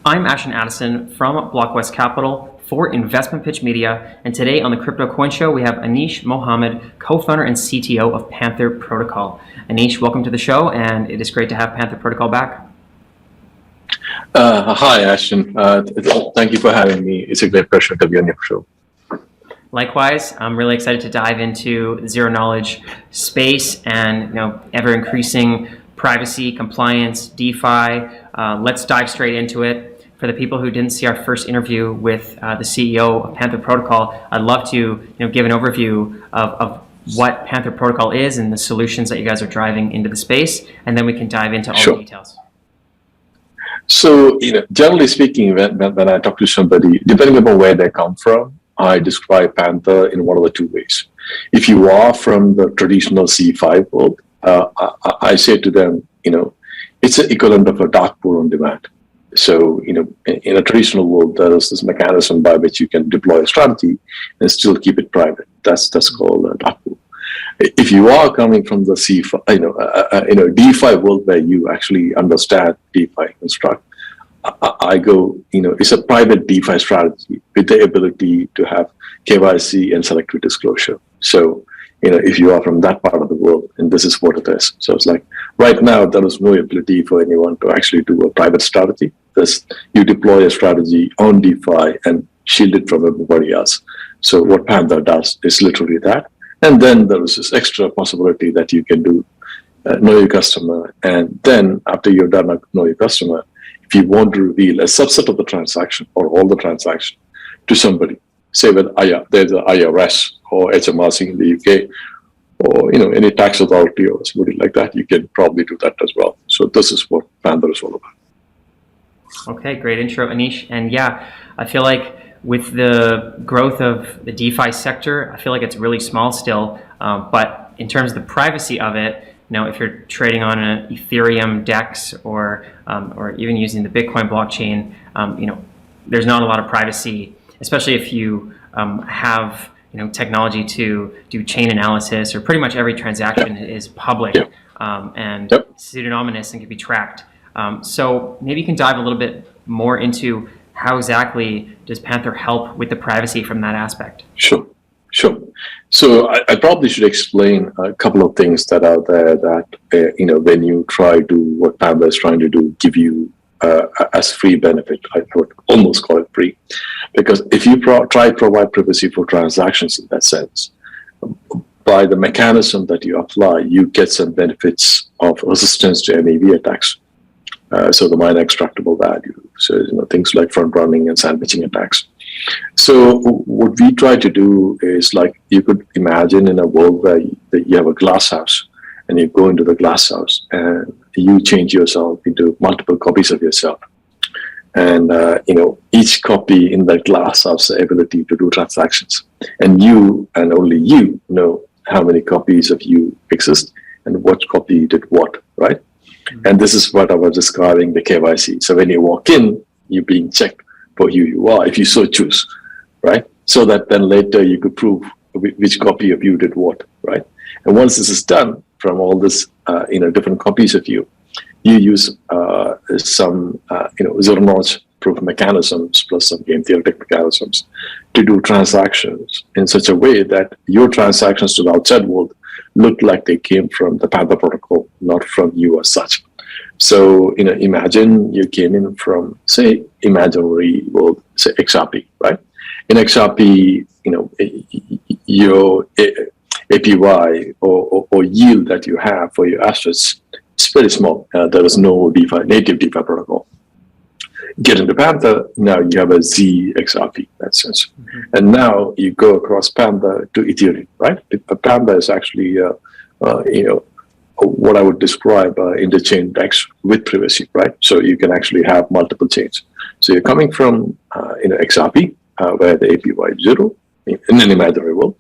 I'm Ashton Addison from Blockwest Capital for Investment Pitch Media, and today on the Crypto Coin Show we have Anish Mohammed, co-founder and CTO of Panther Protocol. Anish, welcome to the show, and it is great to have Panther Protocol back. Hi, Ashton. Thank you for having me. It's a great pleasure to be on your show. Likewise, I'm really excited to dive into the zero knowledge space and ever increasing privacy, compliance, DeFi. Let's dive straight into it. For the people who didn't see our first interview with the CEO of Panther Protocol, I'd love to give an overview of what Panther Protocol is and the solutions that you guys are driving into the space, and then we can dive into all the details. So, generally speaking, when I talk to somebody, depending upon where they come from, I describe Panther in one of the two ways. If you are from the traditional C5 world, I say to them, it's the equivalent of a dark pool on demand. So, in a traditional world, there is this mechanism by which you can deploy a strategy and still keep it private. That's called a dark pool. If you are coming from the C5, DeFi world where you actually understand DeFi construct, I go, it's a private DeFi strategy with the ability to have KYC and selective disclosure. So, if you are from that part of the world, and this is what it is. So it's like, right now, there is no ability for anyone to actually do a private strategy. You deploy a strategy on DeFi and shield it from everybody else. So what Panther does is literally that. And then there is this extra possibility that you can do know your customer. And then after you've done know your customer, if you want to reveal a subset of the transaction or all the transaction to somebody, say with there's an IRS or HMRC in the UK, or any tax authority or somebody like that, you can probably do that as well. So this is what Panther is all about. Okay, great intro, Anish. And yeah, I feel like with the growth of the DeFi sector, I feel like it's really small still. But in terms of the privacy of it, if you're trading on an Ethereum DEX or even using the Bitcoin blockchain, there's not a lot of privacy, especially if you have technology to do chain analysis, or pretty much every transaction is public and pseudonymous and can be tracked. So maybe you can dive a little bit more into how exactly does Panther help with the privacy from that aspect? Sure. So I probably should explain a couple of things that are there that, when you try to, what Panther is trying to do, give you as free benefit. I would almost call it free, because if you try to provide privacy for transactions in that sense, by the mechanism that you apply, you get some benefits of resistance to MEV attacks. So the minor extractable value, so things like front running and sandwiching attacks. So what we try to do is, like, you could imagine in a world where you have a glass house, and you go into the glass house and you change yourself into multiple copies of yourself. And, each copy in that glass has the ability to do transactions. And you, and only you, know how many copies of you exist and what copy did what, right? Mm-hmm. And this is what I was describing, the KYC. So when you walk in, you're being checked for who you are, if you so choose, right? So that then later you could prove which copy of you did what, right? And once this is done, from all this, different copies of you, you use some, zero knowledge proof mechanisms plus some game theoretic mechanisms to do transactions in such a way that your transactions to the outside world look like they came from the Panther protocol, not from you as such. So, imagine you came in from, say, imaginary world, say XRP, right? In XRP, your APY or yield that you have for your assets, it's very small. There is no native DeFi protocol. Get into Panther, now you have a ZXRP in that sense. Mm-hmm. And now you go across Panther to Ethereum, right? Panther is actually, what I would describe interchain DEX with privacy, right? So you can actually have multiple chains. So you're coming from, XRP, where the APY is 0, in an imaginary world.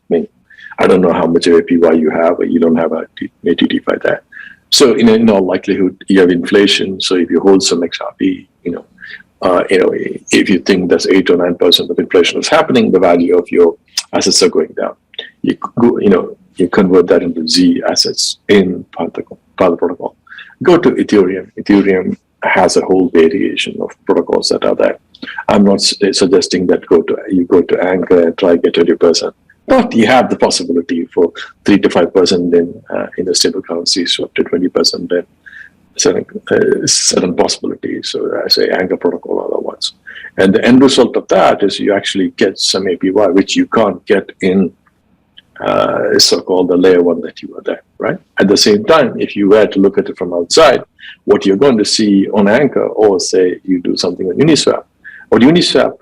I don't know how much of APY you have, but you don't have a native DeFi there. So in all likelihood, you have inflation. So if you hold some XRP, if you think there's 8 or 9% of inflation is happening, the value of your assets are going down. You convert that into Z assets in Panther Protocol. Go to Ethereum. Ethereum has a whole variation of protocols that are there. I'm not suggesting that you go to Anchor and try to get 20%, but you have the possibility for 3 to 5% in a stable currency, so up to 20% in certain possibilities. So I say Anchor protocol, other ones, and the end result of that is you actually get some APY which you can't get in so-called the layer one that you are there, right? At the same time, if you were to look at it from outside, what you're going to see on Anchor, or say you do something on Uniswap, or Uniswap,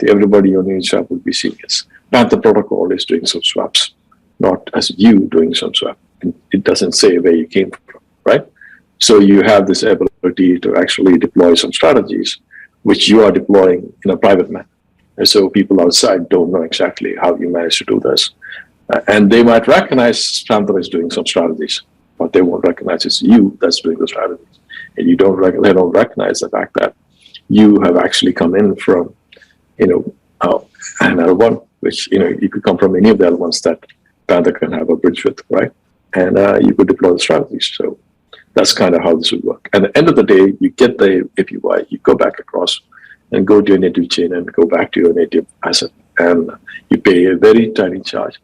everybody on Uniswap would be seeing is Panther Protocol is doing some swaps, not as you doing some swap. It doesn't say where you came from, right? So you have this ability to actually deploy some strategies which you are deploying in a private manner. And so people outside don't know exactly how you managed to do this. And they might recognize Panther is doing some strategies, but they won't recognize it's you that's doing the strategies. And they don't recognize the fact that you have actually come in from, an L1, which, you could come from any of the L1s that Panther can have a bridge with, right? And you could deploy the strategies. So that's kind of how this would work. At the end of the day, you get the APY, you go back across and go to your native chain and go back to your native asset. And you pay a very tiny charge,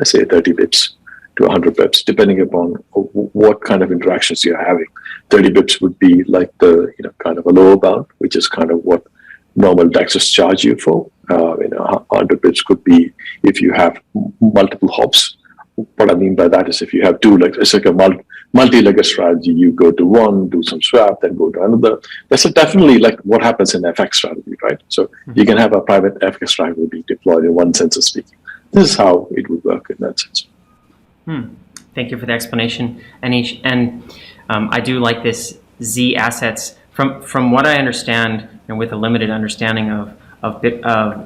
say 30 bips to 100 bips, depending upon what kind of interactions you're having. 30 bips would be like the, kind of a lower bound, which is kind of what normal DEXs charge you for. 100 bips could be if you have multiple hops. What I mean by that is if you have two legs, it's like a multi-legged strategy. You go to one, do some swap, then go to another. That's definitely like what happens in FX strategy, right? So you can have a private FX strategy be deployed in one sense of speaking. This is how it would work in that sense. Thank you for the explanation, Anish. And I do like this Z assets. From what I understand, and with a limited understanding of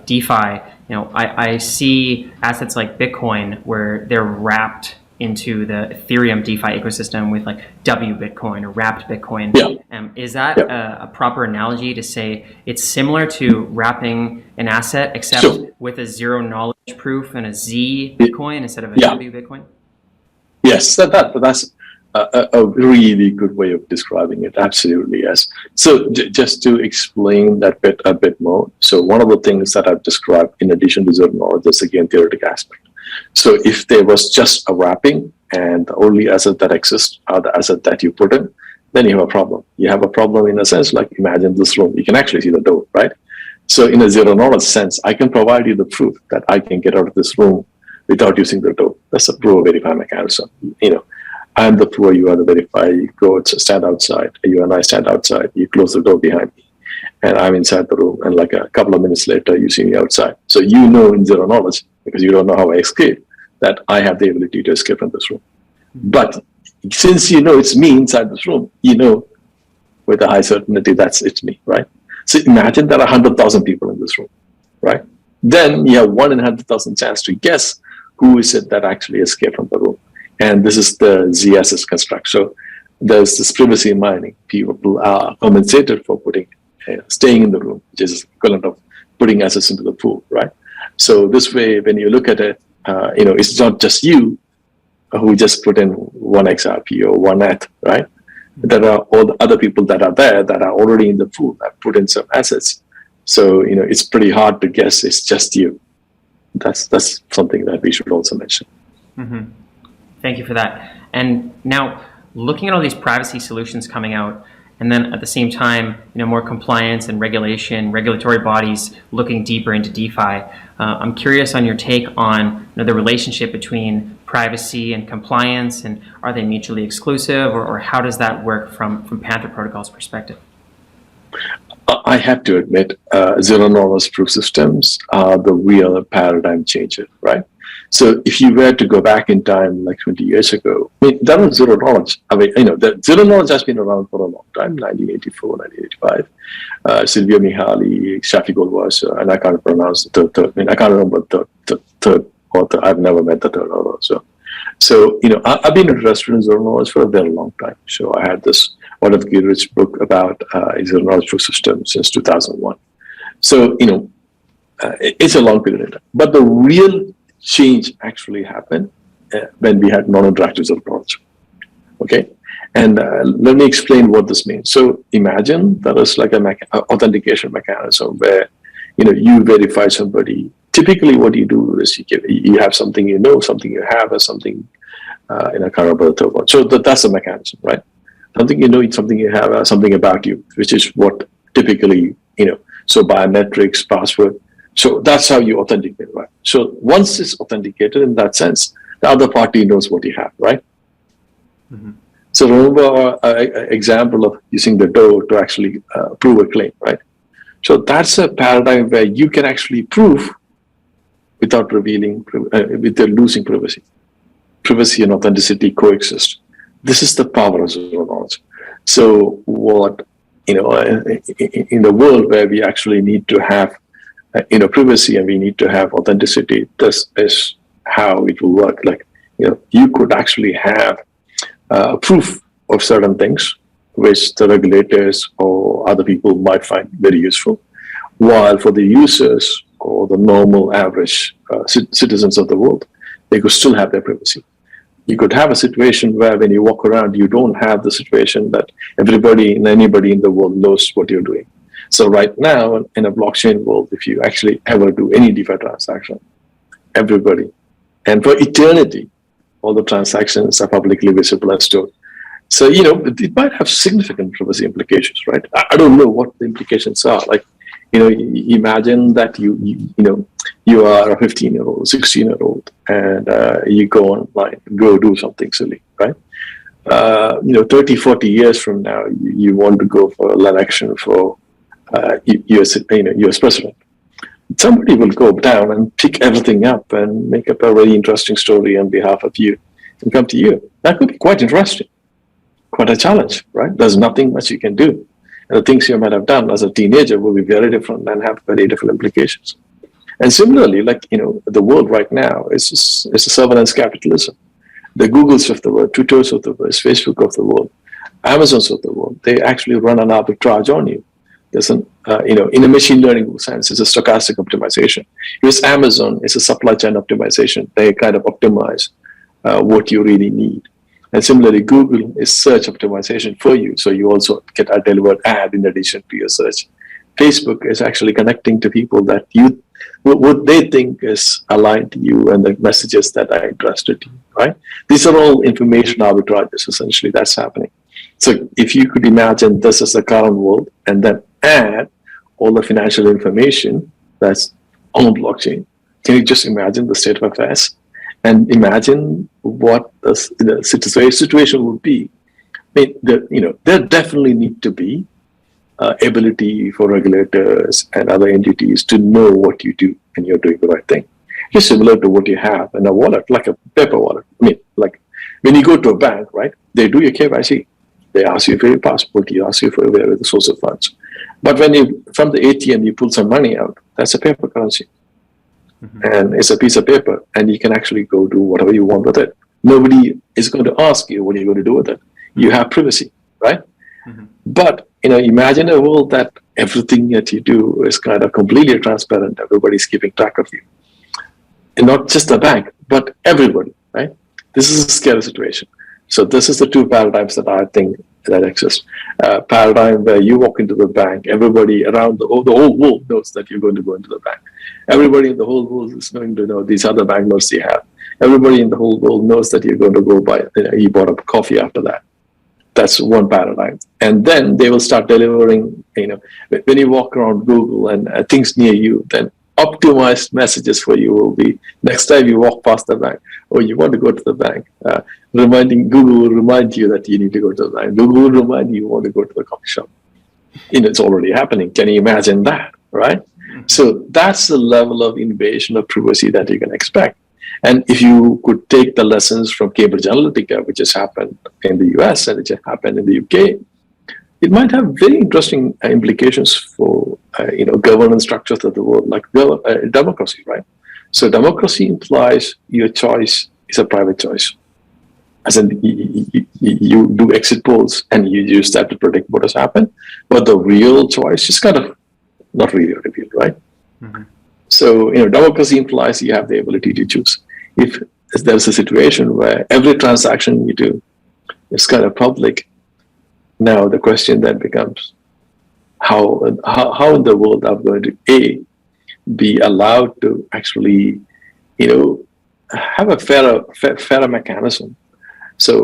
DeFi, I see assets like Bitcoin where they're wrapped into the Ethereum DeFi ecosystem with like W Bitcoin or wrapped Bitcoin. Yeah. Is that a proper analogy to say it's similar to wrapping an asset except with a zero knowledge proof and a Z Bitcoin instead of a W Bitcoin? Yes, that's a really good way of describing it. Absolutely, yes. So just to explain that a bit more. So one of the things that I've described in addition to zero knowledge is again theoretical aspect. So if there was just a wrapping and the only asset that exists are the asset that you put in, then you have a problem. You have a problem in a sense, like imagine this room, you can actually see the door, right? So in a zero knowledge sense, I can provide you the proof that I can get out of this room without using the door. That's a proof verify mechanism. I'm the prover, you are the verifier. You go stand outside, you and I stand outside, you close the door behind me, and I'm inside the room, and like a couple of minutes later, you see me outside. So in zero knowledge, because you don't know how I escape, that I have the ability to escape from this room. But since it's me inside this room, with a high certainty it's me, right? So imagine there are 100,000 people in this room, right? Then you have 1 in 100,000 chance to guess who is it that actually escaped from the room. And this is the ZSS construct. So there's this privacy mining. People are compensated for staying in the room, which is equivalent of putting assets into the pool, right? So this way, when you look at it, it's not just you who just put in 1 XRP or 1 ETH, right? There are all the other people that are there that are already in the pool that put in some assets. So, it's pretty hard to guess it's just you. That's something that we should also mention. Mm-hmm. Thank you for that. And now, looking at all these privacy solutions coming out, and then at the same time, more compliance and regulatory bodies looking deeper into DeFi. I'm curious on your take on the relationship between privacy and compliance, and are they mutually exclusive, or how does that work from Panther Protocol's perspective? I have to admit, zero knowledge proof systems are the real paradigm changer, right? So if you were to go back in time, like 20 years ago, that was zero knowledge. The zero knowledge has been around for a long time, 1984, 1985. Silvio Mihaly, Shafi Goldwasser, and I can't pronounce the third. I can't remember the third author. I've never met the third author. So I've been interested in zero knowledge for a very long time. So I had this one of Gilrich's book about zero knowledge proof system since 2001. So it's a long period of time. But the real change actually happened when we had non-interactive zero knowledge. Okay, And let me explain what this means. So imagine there is like a authentication mechanism where you verify somebody. Typically, what you do is you have something something you have, or something in a Karabartova. So that's the mechanism, right? Something something you have, something about you, which is what typically So biometrics, password. So that's how you authenticate, right? So once it's authenticated in that sense, the other party knows what you have, right? Mm-hmm. So remember an example of using the DYOR to actually prove a claim, right? So that's a paradigm where you can actually prove without revealing, without losing privacy. Privacy and authenticity coexist. This is the power of zero knowledge. So what, in the world where we actually need to have, privacy and we need to have authenticity, this is how it will work. Like, you could actually have proof of certain things which the regulators or other people might find very useful, while for the users or the normal average citizens of the world, they could still have their privacy. You could have a situation where when you walk around, you don't have the situation that everybody and anybody in the world knows what you're doing. So right now, in a blockchain world, if you actually ever do any DeFi transaction, everybody, and for eternity, all the transactions are publicly visible and stored. So, it might have significant privacy implications, right? I don't know what the implications are. Like, imagine that you are a 15-year-old, 16-year-old, and you go online, go do something silly, right? 30, 40 years from now, you want to go for an election for US president. Somebody will go down and pick everything up and make up a very interesting story on behalf of you and come to you. That could be quite interesting, quite a challenge, right? There's nothing much you can do. And the things you might have done as a teenager will be very different and have very different implications. And similarly, the world right now is a surveillance capitalism. The Googles of the world, Twitters of the world, Facebook of the world, Amazons of the world, they actually run an arbitrage on you. There's in a machine learning sense, it's a stochastic optimization. Whereas Amazon is a supply chain optimization. They kind of optimize what you really need. And similarly, Google is search optimization for you. So you also get a delivered ad in addition to your search. Facebook is actually connecting to people that what they think is aligned to you and the messages that are interested to you, right? These are all information arbitrages, essentially, that's happening. So if you could imagine this as the current world and then add all the financial information that's on blockchain, can you just imagine the state of affairs? And imagine what the situation would be. I mean, there definitely need to be ability for regulators and other entities to know what you do and you're doing the right thing. Just similar to what you have in a wallet, like a paper wallet. I mean, like when you go to a bank, right? They do your KYC. They ask you for your passport. You ask you for where the source of funds. But when from the ATM, you pull some money out, that's a paper currency. And it's a piece of paper, and you can actually go do whatever you want with it. Nobody is going to ask you what you're going to do with it. You have privacy, right? Mm-hmm. But imagine a world that everything that you do is kind of completely transparent. Everybody's keeping track of you, and not just the bank, but everybody, right? This is a scary situation. So this is the two paradigms that I think that exist. Paradigm where you walk into the bank, everybody around the whole world knows that you're going to go into the bank. Everybody in the whole world is going to know these other banknotes you have. Everybody in the whole world knows that you're going to go buy, you bought a coffee after that. That's one paradigm. And then they will start delivering, when you walk around Google and things near you, then optimized messages for you will be next time you walk past the bank or you want to go to the bank, Google will remind you that you need to go to the bank. Google will remind you want to go to the coffee shop. It's already happening. Can you imagine that, right? Mm-hmm. So that's the level of invasion of privacy that you can expect. And if you could take the lessons from Cambridge Analytica, which has happened in the US and which has happened in the UK, it might have very interesting implications for governance structures of the world, like democracy, right? So democracy implies your choice is a private choice. As in, you do exit polls and you use that to predict what has happened, but the real choice is kind of not really revealed, right? Mm-hmm. So, democracy implies you have the ability to choose. If there's a situation where every transaction you do it's kind of public. Now the question then becomes, how in the world I'm going to be allowed to actually, have a fairer mechanism. So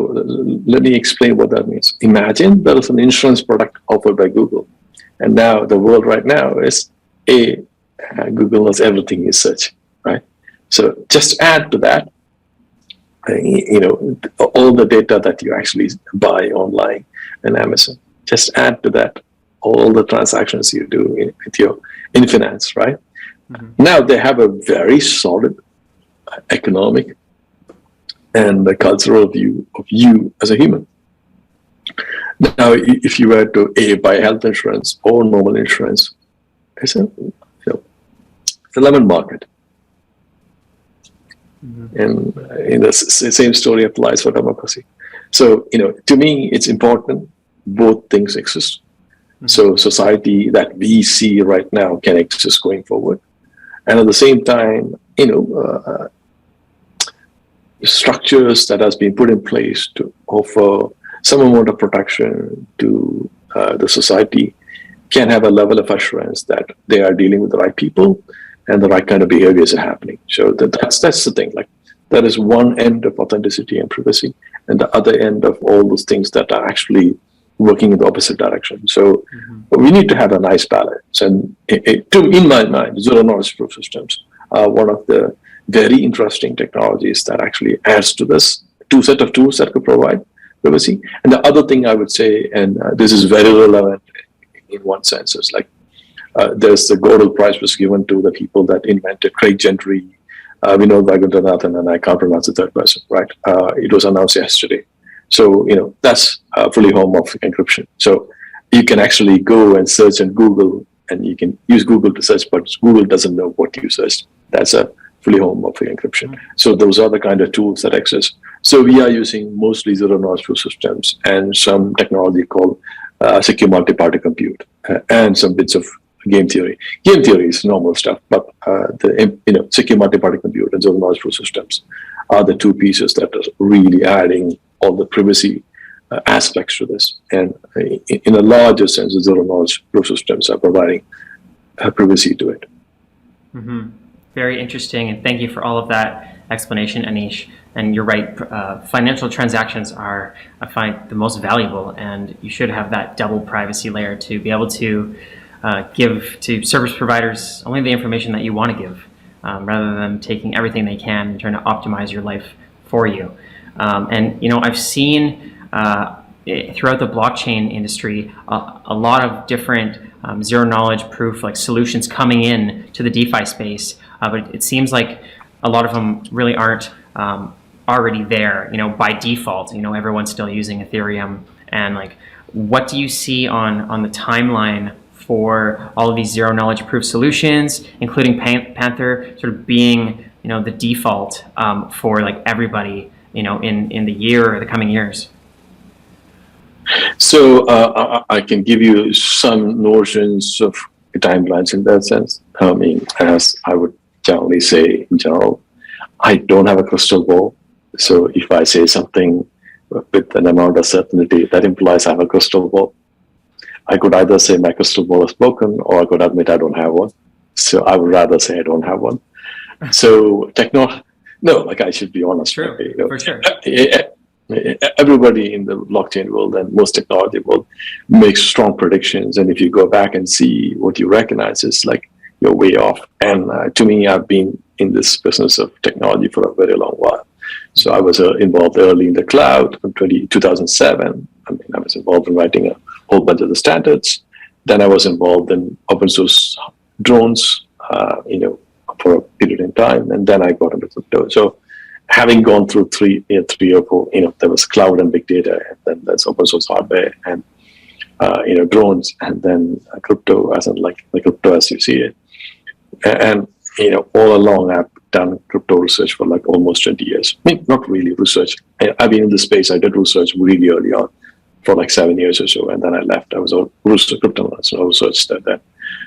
let me explain what that means. Imagine there is an insurance product offered by Google, and now the world right now is Google knows everything you search, right? So just add to that, all the data that you actually buy online and Amazon. Just add to that all the transactions you do in finance, right? Mm-hmm. Now they have a very solid economic and the cultural view of you as a human. Now, if you were to buy health insurance or normal insurance, it's a lemon market. Mm-hmm. And the same story applies for democracy. So, to me, it's important both things exist. Mm-hmm. So society that we see right now can exist going forward. And at the same time, structures that has been put in place to offer some amount of protection to the society can have a level of assurance that they are dealing with the right people and the right kind of behaviors are happening. So that's the thing. Like, that is one end of authenticity and privacy, and the other end of all those things that are actually working in the opposite direction. So we need to have a nice balance. And in my mind, zero knowledge proof systems are one of the very interesting technologies that actually adds to this set of tools that could provide privacy. And the other thing I would say, and this is very relevant in one sense, is like there's the Gödel Prize was given to the people that invented Craig Gentry, Vinod Vagodhanathan, and I can't pronounce the third person, right? It was announced yesterday. So, that's fully homomorphic encryption. So you can actually go and search on Google, and you can use Google to search, but Google doesn't know what you searched. That's a fully homomorphic encryption. So those are the kind of tools that exist. So we are using mostly zero knowledge proof systems and some technology called secure multi-party compute and some bits of game theory. Game theory is normal stuff, but the secure multi-party compute and zero knowledge proof systems are the two pieces that are really adding all the privacy aspects to this. And in a larger sense, the zero knowledge proof systems are providing privacy to it. Mm-hmm. Very interesting, and thank you for all of that explanation, Anish. And you're right, financial transactions are, I find, the most valuable, and you should have that double privacy layer to be able to give to service providers only the information that you want to give, rather than taking everything they can and trying to optimize your life for you. And I've seen throughout the blockchain industry a lot of different zero knowledge proof like solutions coming in to the DeFi space, but it seems like a lot of them really aren't already there, by default. Everyone's still using Ethereum. And like, what do you see on the timeline for all of these zero knowledge proof solutions, including Panther, sort of being the default for like everybody in the year or the coming years? So I can give you some notions of timelines in that sense. I mean, as I would generally say in general, I don't have a crystal ball. So if I say something with an amount of certainty, that implies I have a crystal ball. I could either say my crystal ball is broken, or I could admit I don't have one. So I would rather say I don't have one. So I should be honest. True, for sure. Everybody in the blockchain world and most technology world makes strong predictions, and if you go back and see what you recognize, is like you're way off. And to me, I've been in this business of technology for a very long while. So I was involved early in the cloud from 2007. I was involved in writing a whole bunch of the standards. Then I was involved in open source drones, for a period in time, and then I got into crypto. So having gone through three or four, there was cloud and big data, and then there's open source hardware and drones, and then crypto as in like the crypto as you see it. And all along I've done crypto research for like almost 20 years. I mean, not really research. I've been in this space. I did research really early on for like 7 years or so, and then I left. I was a crypto analyst, and I researched that.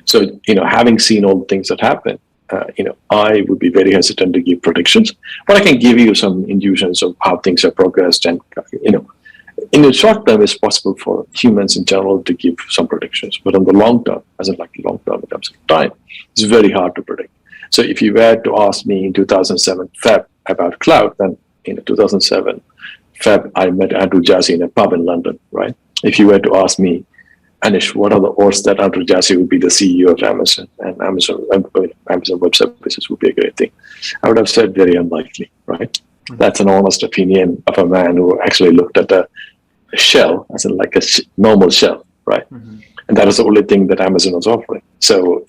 So having seen all the things that happen, I would be very hesitant to give predictions, but I can give you some intuitions of how things have progressed, and In the short term, it's possible for humans in general to give some predictions, but in the long term, as in like long term in terms of time, it's very hard to predict. So if you were to ask me in 2007 Feb about cloud, then in 2007 Feb, I met Andrew Jassy in a pub in London, right? If you were to ask me, Anish, what are the odds that Andrew Jassy would be the CEO of Amazon and Amazon Web Services would be a great thing? I would have said very unlikely, right? Mm-hmm. That's an honest opinion of a man who actually looked at a shell, as in like a normal shell, right? Mm-hmm. And that is the only thing that Amazon was offering. So,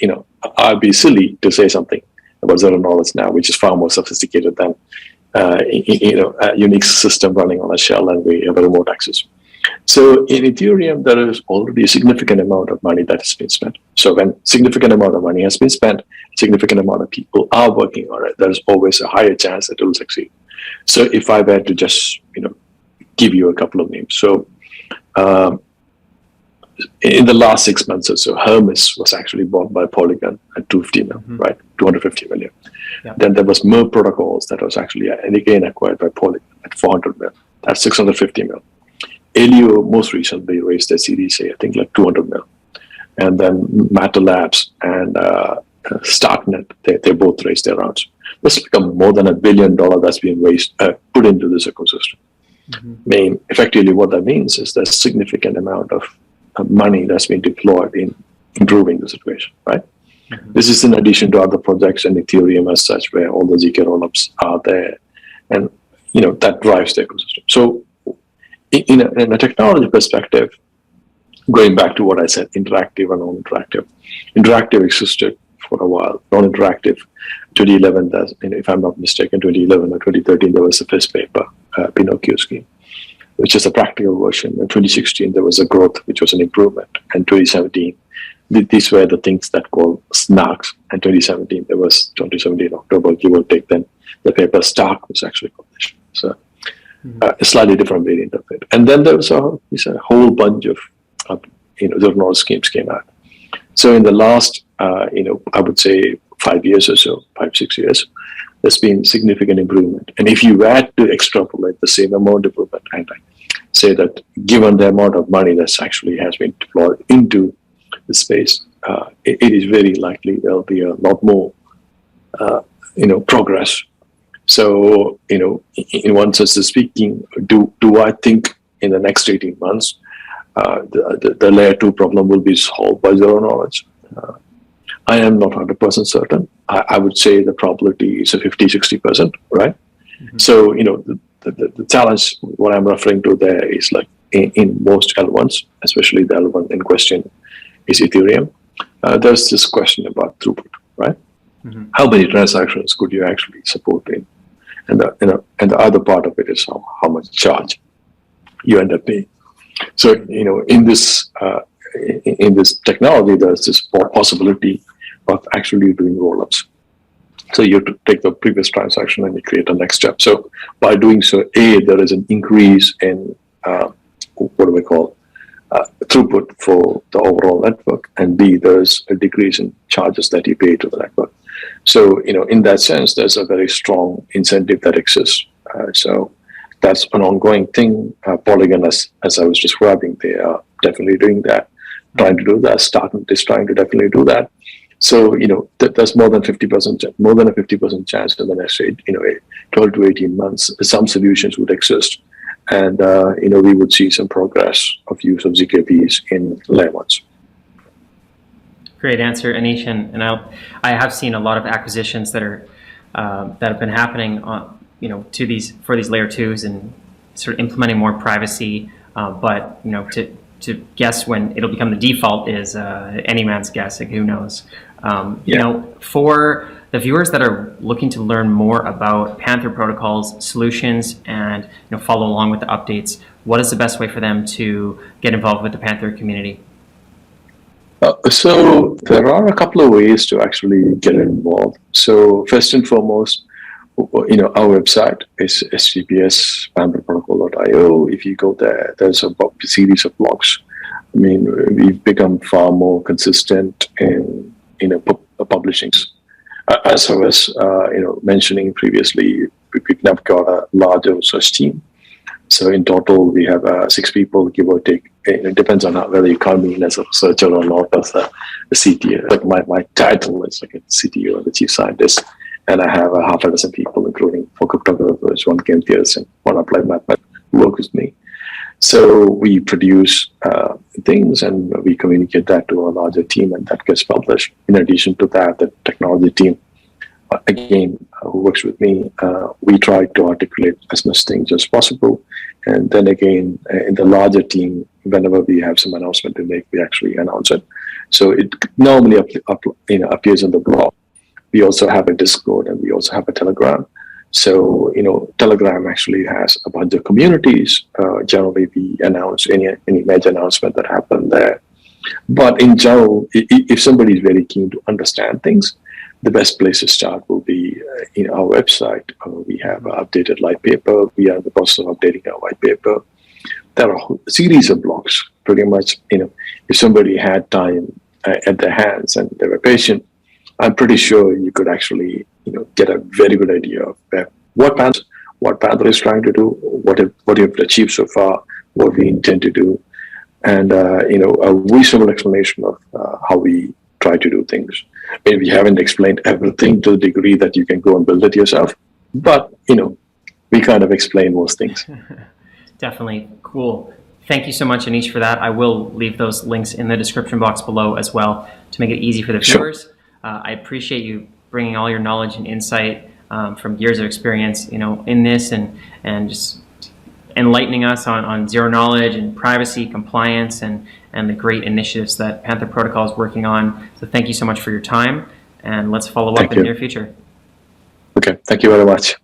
I'd be silly to say something about zero knowledge now, which is far more sophisticated than, a unique system running on a shell and we have a remote access. So in Ethereum, there is already a significant amount of money that has been spent. So when significant amount of money has been spent, significant amount of people are working on it, there's always a higher chance that it will succeed. So if I were to just, give you a couple of names. So in the last 6 months or so, Hermes was actually bought by Polygon at 250 million, mm-hmm. right? 250 million. Yeah. Then there was Mer Protocols that was actually again acquired by Polygon at 400 million. That's 650 million. Elio most recently raised their Series A, I think like 200 million. And then Matter Labs and Starknet, they both raised their rounds. There's like more than $1 billion that's been raised, put into this ecosystem. Mm-hmm. I mean, effectively what that means is there's a significant amount of money that's been deployed in improving the situation, right? Mm-hmm. This is in addition to other projects in Ethereum as such, where all the ZK rollups are there. And, that drives the ecosystem. So in a technology perspective, going back to what I said, interactive and non-interactive. Interactive existed for a while. Non-interactive, 2011, if I'm not mistaken, 2011 or 2013, there was the first paper, Pinocchio scheme, which is a practical version. In 2016, there was a growth, which was an improvement. And 2017, these were the things that called snarks. And 2017, there was 2017 October, give or take, then the paper Stark was actually published. So a slightly different variant of it. And then there was a whole bunch of, zero knowledge schemes came out. So in the last, I would say 5 years or so, 5-6 years, there's been significant improvement. And if you were to extrapolate the same amount of improvement, and I say that given the amount of money that actually has been deployed into the space, it is very likely there'll be a lot more, progress. So, in one sense of speaking, do I think in the next 18 months, the layer 2 problem will be solved by zero knowledge? I am not 100% certain. I would say the probability is a 50-60%, right? Mm-hmm. So, the challenge, what I'm referring to there is like in most L1s, especially the L1 in question is Ethereum, there's this question about throughput, right? Mm-hmm. How many transactions could you actually support in? And the other part of it is how much charge you end up paying. So, in this technology, there's this possibility of actually doing rollups. So you have to take the previous transaction and you create a next step. So by doing so, A, there is an increase in throughput for the overall network, and B, there's a decrease in charges that you pay to the network. So, in that sense, there's a very strong incentive that exists. So that's an ongoing thing. Polygon, as I was describing, they are definitely doing that, trying to do that. Starknet is trying to definitely do that. So, there's more than a 50% chance in the next 12 to 18 months, some solutions would exist. And, we would see some progress of use of ZKPs in layer 1s. Great answer, Anish. And I have seen a lot of acquisitions that have been happening for these layer 2s and sort of implementing more privacy. But to guess when it'll become the default is any man's guess. Like, who knows? For the viewers that are looking to learn more about Panther Protocol's solutions and follow along with the updates, what is the best way for them to get involved with the Panther community? So there are a couple of ways to actually get involved. So first and foremost, our website is https://pantherprotocol.io. If you go there, there's a series of blogs. I mean, we've become far more consistent in publishing. As I was mentioning previously, we've now got a larger research team So in total, we have 6 people, give or take. It depends on whether you count me in as a researcher or not as a CTO. Like my title is like a CTO or the chief scientist, and I have half a dozen people, including 4 cryptographers, 1 game theorist, and 1 applied mathematician who work with me. So we produce things and we communicate that to a larger team, and that gets published. In addition to that, the technology team, again, who works with me, we try to articulate as much things as possible. And then again, in the larger team, whenever we have some announcement to make, we actually announce it. So it normally appears on the blog. We also have a Discord and we also have a Telegram. So, Telegram actually has a bunch of communities. Generally, we announce any major announcement that happened there. But in general, if somebody is very keen to understand things, the best place to start will be our website. We have an updated white paper. We are in the process of updating our white paper. There are a series of blogs. Pretty much, if somebody had time at their hands and they were patient, I'm pretty sure you could actually, get a very good idea of what Panther is trying to do, what you've achieved so far, what we intend to do, and a reasonable explanation of how we try to do things. Maybe we haven't explained everything to the degree that you can go and build it yourself, but we kind of explain most things. Definitely. Cool. Thank you so much, Anish, for that. I will leave those links in the description box below as well to make it easy for the viewers. Sure. I appreciate you bringing all your knowledge and insight from years of experience, in this and just enlightening us on zero knowledge and privacy, compliance, and the great initiatives that Panther Protocol is working on. So thank you so much for your time, and let's follow up in the near future. Okay, thank you very much.